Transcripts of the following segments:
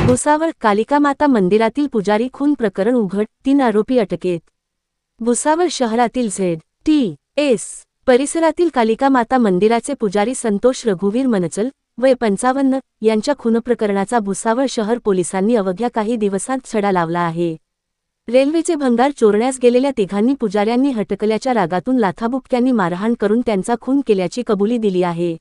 भुसावळ कालिका माता मंदिरातील पुजारी खून प्रकरण उघड, 3 आरोपी अटकेत. भुसावळ शहरातील ZTS परिसरातील कालिका माता मंदिराचे पुजारी संतोष रघुवीर मनचल वय 55 यांच्या खूनप्रकरणाचा भुसावळ शहर पोलिसांनी अवघ्या काही दिवसांत छडा लावला आहे. रेल्वेचे भंगार चोरण्यास गेलेल्या तिघांनी पुजाऱ्यांनी हटकल्याच्या रागातून लाथाबुक्क्यांनी मारहाण करून त्यांचा खून केल्याची कबुली दिली आहे.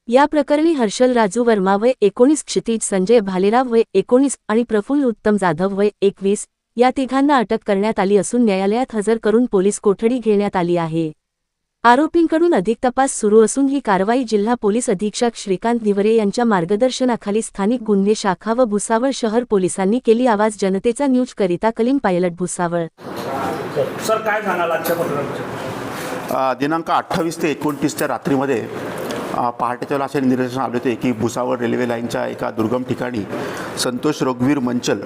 या प्रकरणी हर्षल राजू वर्मा वय 19, क्षितिज संजय भालेराव वय 19 आणि प्रफुल्ल उत्तम जाधव वय 21 या तिघांना अटक करण्यात आली असून न्यायालयात हजर करून पोलीस कोठडी घेण्यात आली आहे. आरोपींकडून अधिक तपास सुरू असून ही कारवाई जिल्हा पोलीस अधीक्षक श्रीकांत दिवरे यांच्या मार्गदर्शनाखाली स्थानिक गुन्हे शाखा व भुसावळ शहर पोलिसांनी केली. आवाज जनतेचा न्यूज करिता कलीम पायलट भुसावळ. सर काय सांगाल आजच्या प्रकरणाबद्दल? दिनांक 28 ते 29 रात्रीमध्ये पहाटेच्या वेळेला असे निदर्शन आले होते की भुसावळ रेल्वे लाईनच्या एका दुर्गम ठिकाणी संतोष रघुवीर मनचल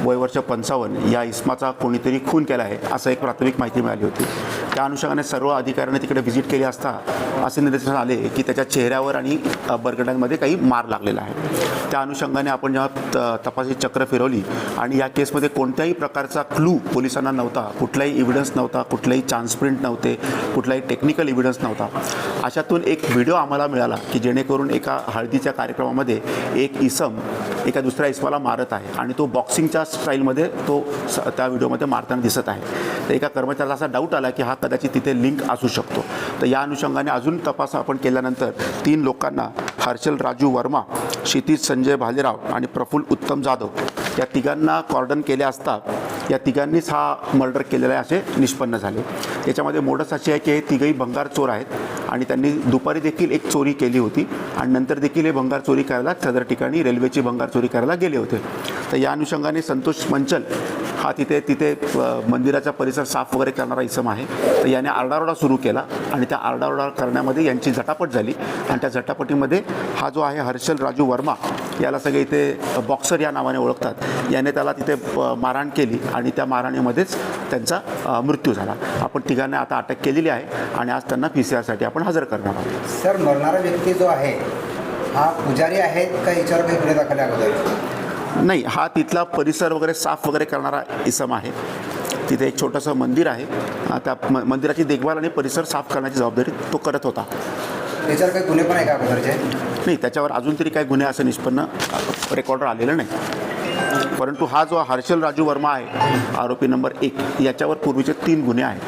वय वर्ष 55 या इसमाचा कोणीतरी खून केला आहे असं एक प्राथमिक माहिती मिळाली होती. त्या अनुषंगाने सर्व अधिकाऱ्यांनी तिकडे व्हिजिट केली असता असे निदर्शन आले की त्याच्या चेहऱ्यावर आणि बरगड्यांमध्ये काही मार लागलेला आहे. त्या अनुषंगाने आपण जेव्हा तपासी चक्र फिरवली आणि या केसमध्ये कोणत्याही प्रकारचा क्लू पोलिसांना नव्हता, कुठलाही एव्हिडन्स नव्हता, कुठलाही चान्स प्रिंट नव्हते, कुठलाही टेक्निकल एव्हिडन्स नव्हता, अशातून एक व्हिडिओ आम्हाला मिळाला की जेणेकरून एका हळदीच्या कार्यक्रमामध्ये एक इसम एका दुसऱ्या इसमाला मारत आहे आणि तो बॉक्सिंगच्या स्टाईलमध्ये तो त्या व्हिडिओमध्ये मारताना दिसत आहे. तर एका कर्मचाऱ्याला असा डाऊट आला की हा कदाचित तिथे लिंक असू शकतो. तर या अनुषंगाने अजून तपास आपण केल्यानंतर 3 लोकांना हर्षल राजू वर्मा, क्षितिज संजय भालेराव आणि प्रफुल्ल उत्तम जाधव या तिघांना कॉर्डन केले असता या तिघांनीच हा मर्डर केलेला आहे असे निष्पन्न झाले. याच्यामध्ये मोडस अशी आहे की हे तिघही भंगार चोर आहेत आणि त्यांनी दुपारी देखील एक चोरी केली होती आणि नंतर देखील हे भंगार चोरी करायला सदर ठिकाणी रेल्वेची भंगार चोरी करायला गेले होते. तर या अनुषंगाने संतोष मनचल हा तिथे मंदिराचा परिसर साफ वगैरे करणारा इसम आहे. तर याने आरडाओरडा सुरू केला आणि त्या आरडाओरडा करण्यामध्ये यांची झटापट झाली आणि त्या झटापटीमध्ये हा जो आहे हर्षल राजू वर्मा याला सगळे इथे बॉक्सर या नावाने ओळखतात, याने त्याला तिथे मारहाण केली आणि त्या मारहाणीमध्येच त्यांचा मृत्यू झाला. आपण तिघांना आता अटक केलेली आहे आणि आज त्यांना PCR आपण हजर करणार आहोत. सर, मरणारा व्यक्ती जो आहे हा पुजारी आहे का याच्यावर काही गुन्हे दाखल अगोदर? नाही, हा तिथला परिसर वगैरे साफ वगैरे करणारा इसम आहे. तिथे एक छोटंसं मंदिर आहे, त्या मंदिराची देखभाल आणि परिसर साफ करण्याची जबाबदारी तो करत होता. त्याच्यावर काही गुन्हे पण आहे का अगोदरचे? नाही, त्याच्यावर अजून तरी काही गुन्हे असं निष्पन्न रेकॉर्डर आलेलं नाही. परंतु हा जो हर्षल राजू वर्मा आहे आरोपी नंबर 1 याच्यावर पूर्वीचे 3 गुन्हे आहेत.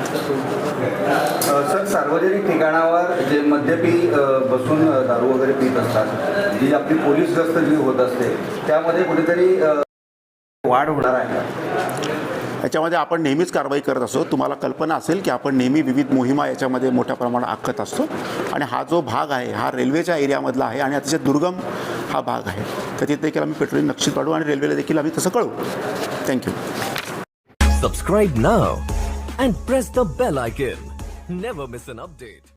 सर, सार्वजनिक ठिकाणावर जे मद्यपी बसून दारू वगैरे पीत असतात, जी आपली पोलीस गस्त जी होत असते त्यामध्ये कुठेतरी वाढ होणार आहे. याच्यामध्ये आपण नेहमीच कारवाई करत असतो. तुम्हाला कल्पना असेल की आपण नेहमी विविध मोहिमा याच्यामध्ये मोठ्या प्रमाणात आखत असतो आणि हा जो भाग आहे हा रेल्वेच्या एरियामधला आहे आणि अतिशय दुर्गम हा भाग आहे. तर तिथे देखील आम्ही पेट्रोलिंग नक्कीच पाडू आणि रेल्वेला देखील आम्ही तसं कळवू. Thank you. Subscribe now and press the bell icon. Never miss an update.